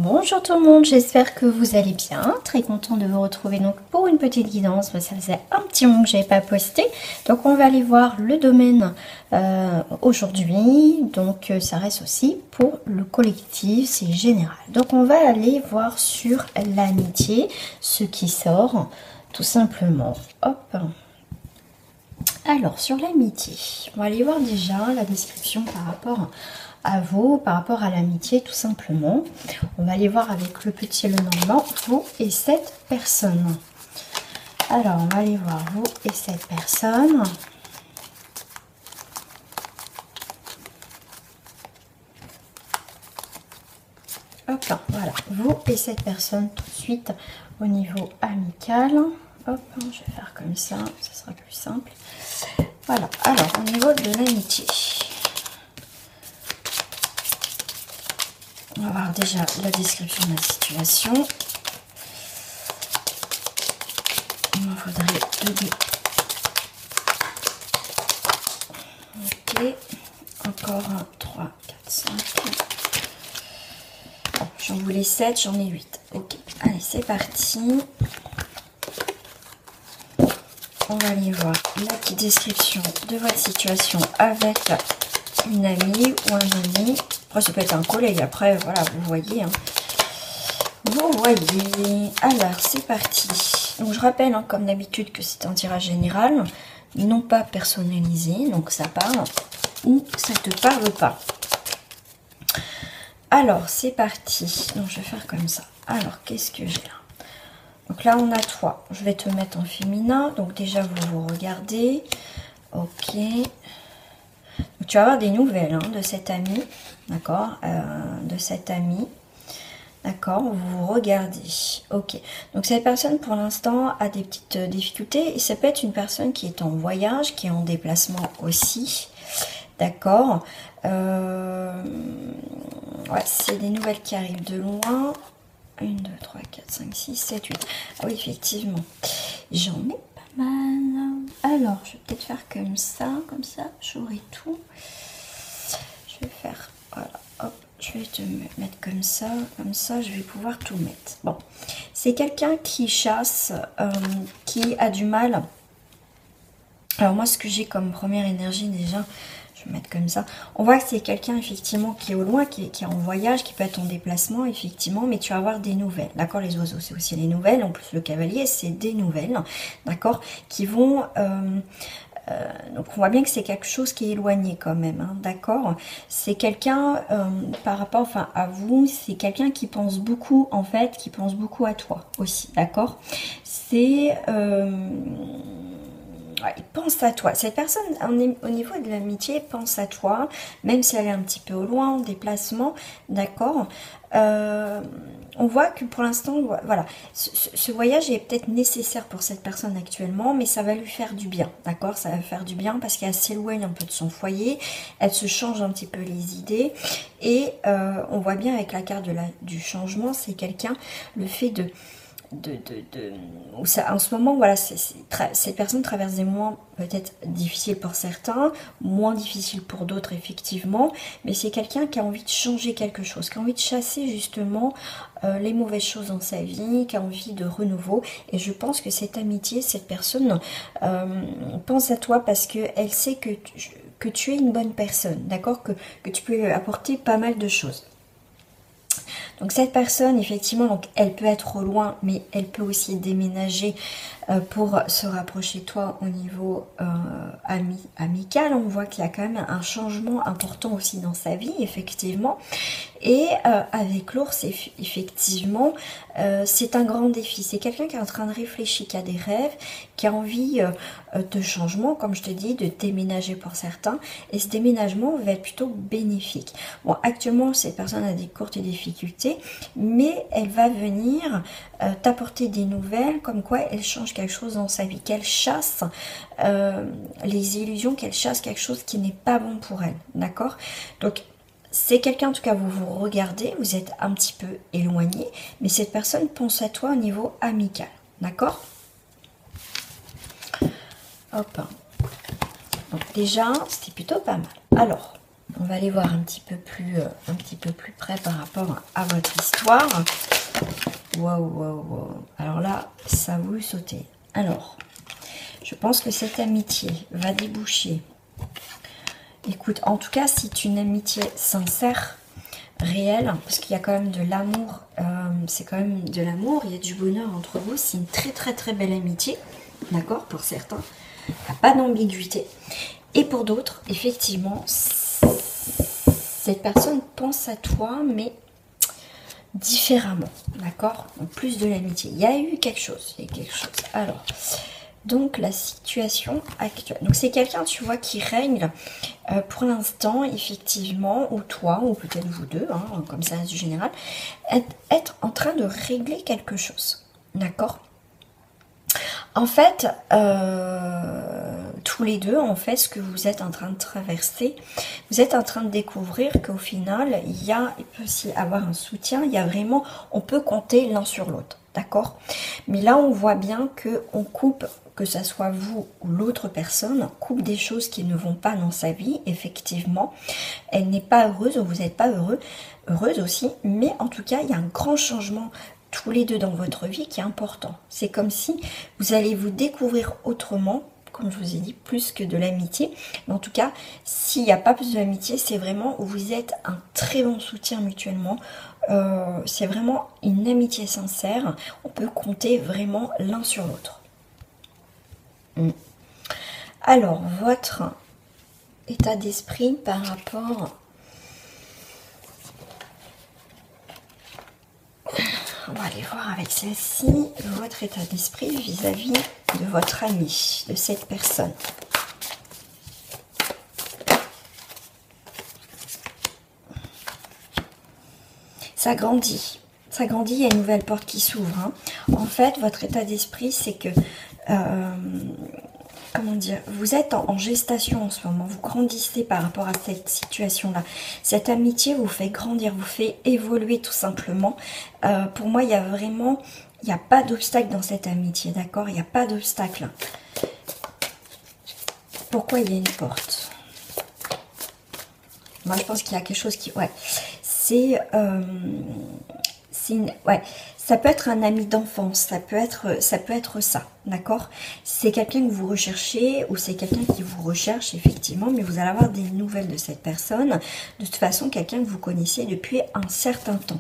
Bonjour tout le monde, j'espère que vous allez bien. Très content de vous retrouver donc pour une petite guidance. Ça faisait un petit moment que je n'avais pas posté. Donc on va aller voir le domaine aujourd'hui. Donc ça reste aussi pour le collectif, c'est général. Donc on va aller voir sur l'amitié, ce qui sort tout simplement. Hop. Alors sur l'amitié, on va aller voir déjà la description par rapport à vous, par rapport à l'amitié tout simplement. On va aller voir avec le petit et le normand, vous et cette personne. Alors on va aller voir vous et cette personne. Hop là, voilà, vous et cette personne tout de suite au niveau amical. Hop, je vais faire comme ça sera plus simple. Voilà, alors au niveau de l'amitié. On va voir déjà la description de la situation. Il m'en faudrait 2 dés. Ok. Encore 1, 3, 4, 5. Bon, j'en voulais 7, j'en ai 8. Ok. Allez, c'est parti. On va aller voir la petite description de votre situation avec une amie ou un ami. Après, ça peut être un collègue. Après, voilà, vous voyez. Hein. Vous voyez. Alors, c'est parti. Donc, je rappelle, hein, comme d'habitude, que c'est un tirage général, non pas personnalisé. Donc, ça parle ou ça te parle pas. Alors, c'est parti. Donc, je vais faire comme ça. Alors, qu'est-ce que j'ai là? Donc là, on a toi. Je vais te mettre en féminin. Donc, déjà, vous vous regardez. Ok. Donc, tu vas avoir des nouvelles hein, de cet ami. D'accord, de cette amie, d'accord, vous vous regardez, ok, donc cette personne pour l'instant a des petites difficultés, et ça peut être une personne qui est en voyage, qui est en déplacement aussi, d'accord, ouais, c'est des nouvelles qui arrivent de loin, 1, 2, 3, 4, 5, 6, 7, 8, ah oui, effectivement, j'en ai pas mal, alors, je vais peut-être faire comme ça, j'aurai tout, je vais faire... Voilà, hop, je vais te mettre comme ça, je vais pouvoir tout mettre. Bon, c'est quelqu'un qui chasse, qui a du mal. Alors moi, ce que j'ai comme première énergie déjà, je vais mettre comme ça. On voit que c'est quelqu'un effectivement qui est au loin, qui est en voyage, qui peut être en déplacement effectivement, mais tu vas avoir des nouvelles. D'accord, les oiseaux, c'est aussi des nouvelles. En plus, le cavalier, c'est des nouvelles, d'accord, qui vont... donc on voit bien que c'est quelque chose qui est éloigné quand même, hein, d'accord. C'est quelqu'un par rapport, enfin à vous, c'est quelqu'un qui pense beaucoup en fait, qui pense beaucoup à toi aussi, d'accord. C'est ouais, il pense à toi. Cette personne, au niveau de l'amitié, pense à toi, même si elle est un petit peu au loin, en déplacement, d'accord. On voit que pour l'instant, voilà, ce voyage est peut-être nécessaire pour cette personne actuellement, mais ça va lui faire du bien, d'accord. Ça va faire du bien parce qu'elle s'éloigne un peu de son foyer, elle se change un petit peu les idées, et on voit bien avec la carte du changement, c'est quelqu'un, le fait de où ça, en ce moment, voilà, cette personne traverse des moments peut-être difficiles pour certains, moins difficiles pour d'autres, effectivement, mais c'est quelqu'un qui a envie de changer quelque chose, qui a envie de chasser justement les mauvaises choses dans sa vie, qui a envie de renouveau, et je pense que cette amitié, cette personne pense à toi parce qu'elle sait que tu es une bonne personne, d'accord, que tu peux apporter pas mal de choses. Donc cette personne, effectivement, donc, elle peut être au loin, mais elle peut aussi déménager pour se rapprocher de toi au niveau amical. On voit qu'il y a quand même un changement important aussi dans sa vie, effectivement. Et avec l'ours, effectivement, c'est un grand défi. C'est quelqu'un qui est en train de réfléchir, qui a des rêves, qui a envie de changement, comme je te dis, de déménager pour certains. Et ce déménagement va être plutôt bénéfique. Bon, actuellement, cette personne a des courtes difficultés, mais elle va venir t'apporter des nouvelles, comme quoi elle change quelque chose dans sa vie, qu'elle chasse les illusions, qu'elle chasse quelque chose qui n'est pas bon pour elle, d'accord. Donc, c'est quelqu'un, en tout cas, vous vous regardez, vous êtes un petit peu éloigné, mais cette personne pense à toi au niveau amical, d'accord. Hop. Donc déjà, c'était plutôt pas mal. Alors, On va aller voir un petit peu plus près par rapport à votre histoire. Waouh, waouh, waouh. Alors là, ça a voulu sauter. Alors, je pense que cette amitié va déboucher. Écoute, en tout cas, c'est une amitié sincère, réelle, parce qu'il y a quand même de l'amour. C'est quand même de l'amour, il y a du bonheur entre vous. C'est une très très très belle amitié, d'accord, pour certains. Il n'y a pas d'ambiguïté. Et pour d'autres, effectivement, cette personne pense à toi, mais différemment, d'accord? En plus de l'amitié. Il y a eu quelque chose, Alors, donc la situation actuelle. Donc c'est quelqu'un, tu vois, qui règne pour l'instant, effectivement, ou toi, ou peut-être vous deux, hein, comme ça du général, être en train de régler quelque chose, d'accord? En fait, tous les deux, en fait, ce que vous êtes en train de traverser, vous êtes en train de découvrir qu'au final, il peut aussi avoir un soutien, il y a vraiment, on peut compter l'un sur l'autre, d'accord? Mais là, on voit bien que on coupe, que ça soit vous ou l'autre personne, coupe des choses qui ne vont pas dans sa vie, effectivement. Elle n'est pas heureuse, vous n'êtes pas heureuse aussi, mais en tout cas, il y a un grand changement tous les deux dans votre vie qui est important. C'est comme si vous allez vous découvrir autrement, comme je vous ai dit, plus que de l'amitié. Mais en tout cas, s'il n'y a pas plus de l'amitié, c'est vraiment où vous êtes un très bon soutien mutuellement. C'est vraiment une amitié sincère. On peut compter vraiment l'un sur l'autre. Alors, votre état d'esprit par rapport... On va aller voir avec celle-ci votre état d'esprit vis-à-vis de votre ami, de cette personne. Ça grandit, il y a une nouvelle porte qui s'ouvre. Hein. En fait, votre état d'esprit, c'est que... comment dire, vous êtes en gestation en ce moment, vous grandissez par rapport à cette situation-là. Cette amitié vous fait grandir, vous fait évoluer tout simplement. Pour moi, il y a vraiment, il n'y a pas d'obstacle dans cette amitié, d'accord? Il n'y a pas d'obstacle. Pourquoi il y a une porte? Moi, je pense qu'il y a quelque chose qui... Ouais, c'est... ouais, ça peut être un ami d'enfance, ça peut être ça, d'accord? C'est quelqu'un que vous recherchez ou c'est quelqu'un qui vous recherche effectivement, mais vous allez avoir des nouvelles de cette personne. De toute façon, quelqu'un que vous connaissez depuis un certain temps.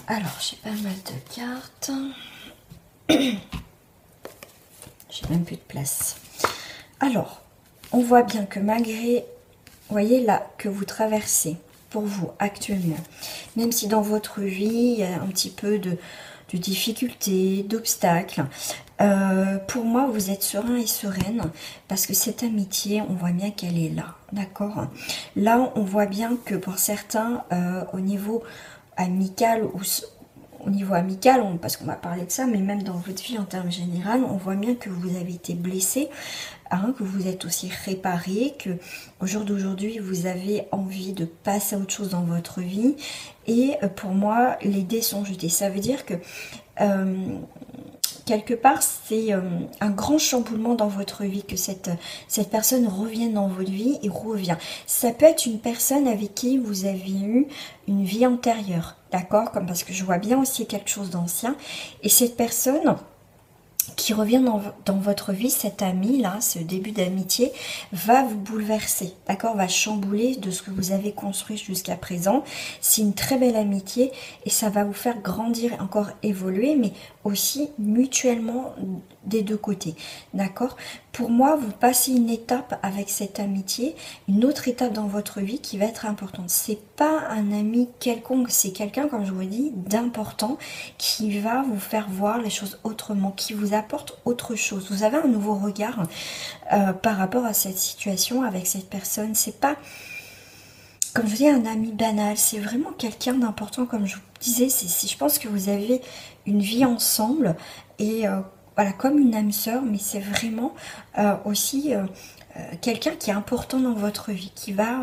Alors, j'ai pas mal de cartes. J'ai même plus de place. Alors, on voit bien que malgré... Vous voyez là que vous traversez pour vous actuellement, même si dans votre vie il y a un petit peu de difficultés, d'obstacles, pour moi vous êtes serein et sereine parce que cette amitié, on voit bien qu'elle est là, d'accord? Là on voit bien que pour certains au niveau amical ou parce qu'on va parler de ça, mais même dans votre vie en termes généraux, on voit bien que vous avez été blessé, hein, que vous êtes aussi réparé, que au jour d'aujourd'hui, vous avez envie de passer à autre chose dans votre vie. Et pour moi, les dés sont jetés. Ça veut dire que quelque part, c'est un grand chamboulement dans votre vie, que cette personne revienne dans votre vie et revient. Ça peut être une personne avec qui vous avez eu une vie antérieure, d'accord? Comme parce que je vois bien aussi quelque chose d'ancien. Et cette personne qui revient dans votre vie, cet ami là, ce début d'amitié, va vous bouleverser, d'accord? Va chambouler de ce que vous avez construit jusqu'à présent. C'est une très belle amitié et ça va vous faire grandir et encore évoluer, mais aussi mutuellement des deux côtés, d'accord? Pour moi, vous passez une étape avec cette amitié, une autre étape dans votre vie qui va être importante. C'est pas un ami quelconque, c'est quelqu'un, comme je vous dis, d'important qui va vous faire voir les choses autrement, qui vous apporte autre chose. Vous avez un nouveau regard par rapport à cette situation avec cette personne. C'est pas, comme je vous dis, un ami banal, c'est vraiment quelqu'un d'important, comme je vous disais. Je pense que vous avez une vie ensemble et voilà, comme une âme sœur, mais c'est vraiment aussi quelqu'un qui est important dans votre vie, qui va...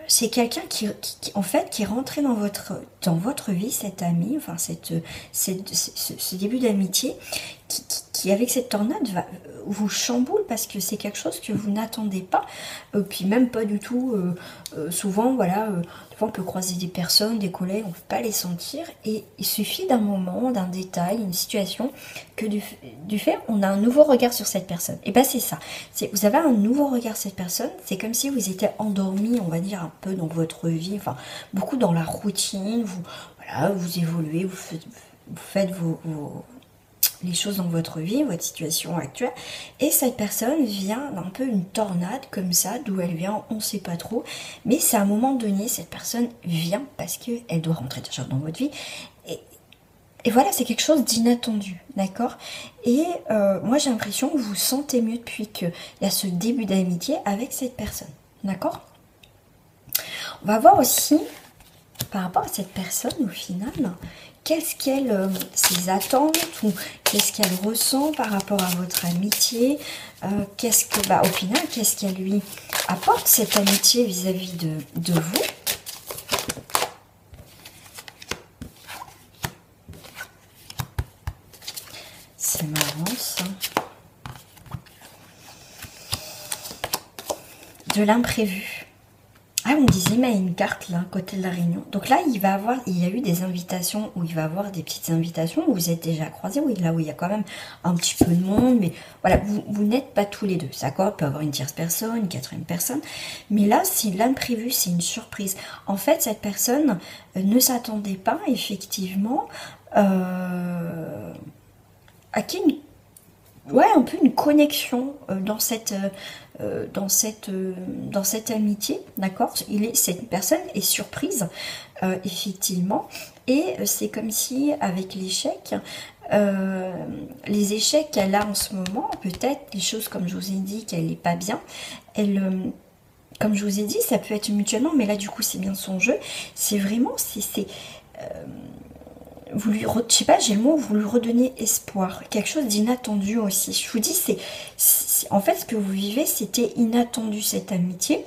c'est quelqu'un qui, en fait, qui est rentré dans votre vie, cet ami, enfin ce début d'amitié, qui, avec cette tornade, va vous chamboule parce que c'est quelque chose que vous n'attendez pas, puis même pas du tout. Souvent, voilà, des fois on peut croiser des personnes, des collègues, on ne peut pas les sentir, et il suffit d'un moment, d'un détail, une situation, que du fait, on a un nouveau regard sur cette personne. Et ben c'est ça, vous avez un nouveau regard sur cette personne, c'est comme si vous étiez endormi, on va dire, un peu dans votre vie, enfin, beaucoup dans la routine, voilà, vous évoluez, vous faites les choses dans votre vie, votre situation actuelle, et cette personne vient d'un peu une tornade comme ça, d'où elle vient, on ne sait pas trop, mais c'est à un moment donné, cette personne vient parce qu'elle doit rentrer déjà dans votre vie, et voilà, c'est quelque chose d'inattendu, d'accord? Et moi j'ai l'impression que vous vous sentez mieux depuis qu'il y a ce début d'amitié avec cette personne, d'accord? On va voir aussi, par rapport à cette personne, au final, qu'est-ce qu'elle, ses attentes, ou qu'est-ce qu'elle ressent par rapport à votre amitié, au final, qu'est-ce qu'elle lui apporte, cette amitié vis-à-vis de vous. C'est marrant ça. De l'imprévu. Ah, on disait, mais il y a une carte là, à côté de la réunion. Donc là, il y a eu des invitations, où il va avoir des petites invitations, où vous êtes déjà croisés, oui, là où il y a quand même un petit peu de monde, mais voilà, vous n'êtes pas tous les deux, d'accord? Il peut y avoir une tierce personne, une quatrième personne, mais là, c'est l'imprévu, c'est une surprise. En fait, cette personne ne s'attendait pas, effectivement, à un peu une connexion dans cette amitié, d'accord? Cette personne est surprise, effectivement, et c'est comme si avec l'échec, les échecs qu'elle a en ce moment, peut-être les choses comme je vous ai dit qu'elle n'est pas bien, comme je vous ai dit, ça peut être mutuellement, mais là du coup c'est bien son jeu, c'est vraiment, vous lui, je sais pas, j'ai le mot, vous lui redonnez espoir, quelque chose d'inattendu aussi. Je vous dis, en fait, ce que vous vivez, c'était inattendu, cette amitié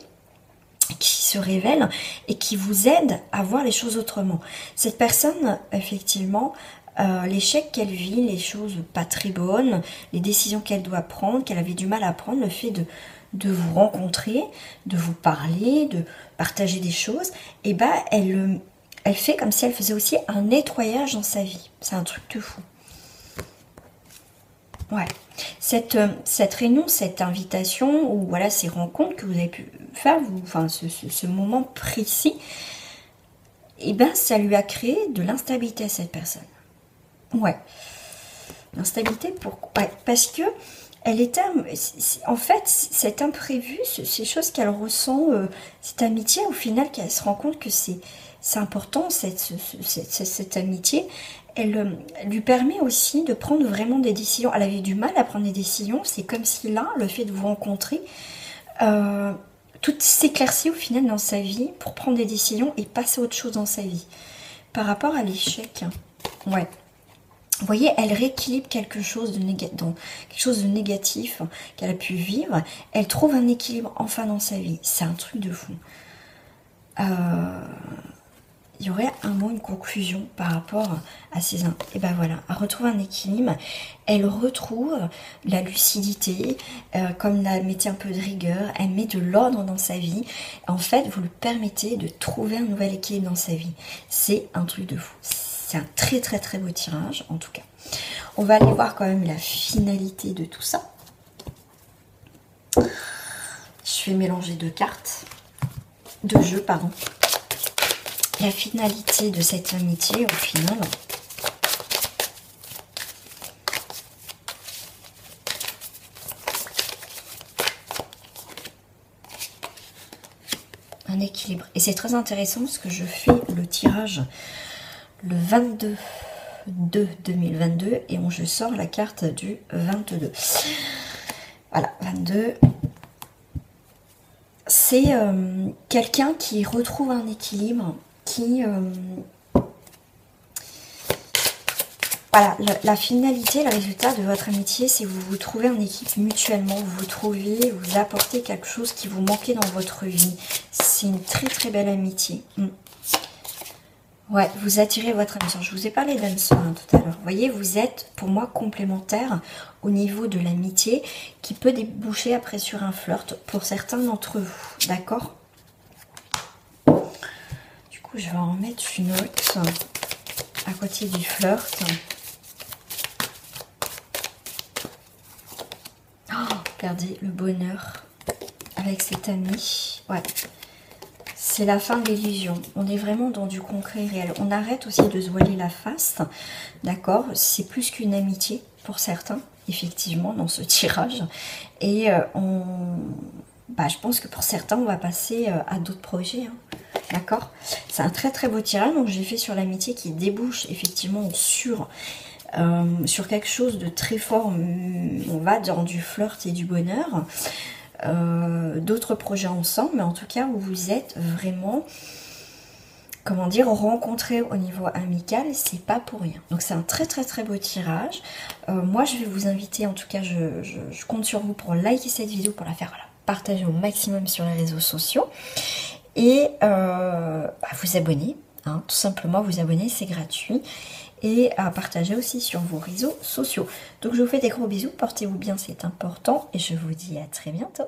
qui se révèle et qui vous aide à voir les choses autrement. Cette personne, effectivement, l'échec qu'elle vit, les choses pas très bonnes, les décisions qu'elle doit prendre, qu'elle avait du mal à prendre, le fait de vous rencontrer, de vous parler, de partager des choses, et ben elle fait comme si elle faisait aussi un nettoyage dans sa vie. C'est un truc de fou. Ouais. Cette réunion, cette invitation, ou voilà, ces rencontres que vous avez pu faire, ce moment précis, et ben ça lui a créé de l'instabilité à cette personne. Ouais. L'instabilité, pourquoi? Ouais, parce que elle était, en fait, cet imprévu, ces choses qu'elle ressent, cette amitié, au final, qu'elle se rend compte que c'est important, cette amitié, elle lui permet aussi de prendre vraiment des décisions. Elle avait du mal à prendre des décisions, c'est comme si là, le fait de vous rencontrer, tout s'éclaircit au final dans sa vie pour prendre des décisions et passer à autre chose dans sa vie. Par rapport à l'échec, ouais. Vous voyez, elle rééquilibre quelque chose de négatif qu'elle a pu vivre. Elle trouve un équilibre enfin dans sa vie. C'est un truc de fou. Il y aurait un mot, une conclusion par rapport à ces... Et ben voilà, elle retrouve un équilibre. Elle retrouve la lucidité, comme elle mettait un peu de rigueur. Elle met de l'ordre dans sa vie. En fait, vous lui permettez de trouver un nouvel équilibre dans sa vie. C'est un truc de fou. C'est un très très très beau tirage, en tout cas. On va aller voir quand même la finalité de tout ça. Je vais mélanger deux jeux, pardon. La finalité de cette amitié, au final. Un équilibre. Et c'est très intéressant parce que je fais le tirage le 22/2/2022 et je sors la carte du 22. Voilà, 22. C'est quelqu'un qui retrouve un équilibre, qui... voilà, la finalité, le résultat de votre amitié, c'est que vous vous trouvez en équipe mutuellement, vous apportez quelque chose qui vous manquait dans votre vie. C'est une très très belle amitié. Ouais, vous attirez votre âme sœur. Je vous ai parlé d'âme sœur tout à l'heure. Vous voyez, vous êtes pour moi complémentaires au niveau de l'amitié qui peut déboucher après sur un flirt pour certains d'entre vous. D'accord? Du coup, je vais en mettre une autre à côté du flirt. Oh, regardez le bonheur avec cet ami. Ouais. C'est la fin de l'illusion. On est vraiment dans du concret réel. On arrête aussi de se voiler la face. D'accord? C'est plus qu'une amitié pour certains, effectivement, dans ce tirage. Et je pense que pour certains, on va passer à d'autres projets. Hein. D'accord? C'est un très très beau tirage. Donc j'ai fait sur l'amitié qui débouche effectivement sur quelque chose de très fort. On va dans du flirt et du bonheur. D'autres projets ensemble, mais en tout cas où vous êtes vraiment, comment dire, rencontrés au niveau amical, c'est pas pour rien. Donc c'est un très très très beau tirage. Moi je vais vous inviter, en tout cas je compte sur vous pour liker cette vidéo, pour la faire partager au maximum sur les réseaux sociaux et vous abonner, hein, tout simplement vous abonner, c'est gratuit. Et à partager aussi sur vos réseaux sociaux. Donc je vous fais des gros bisous, portez-vous bien, c'est important, et je vous dis à très bientôt.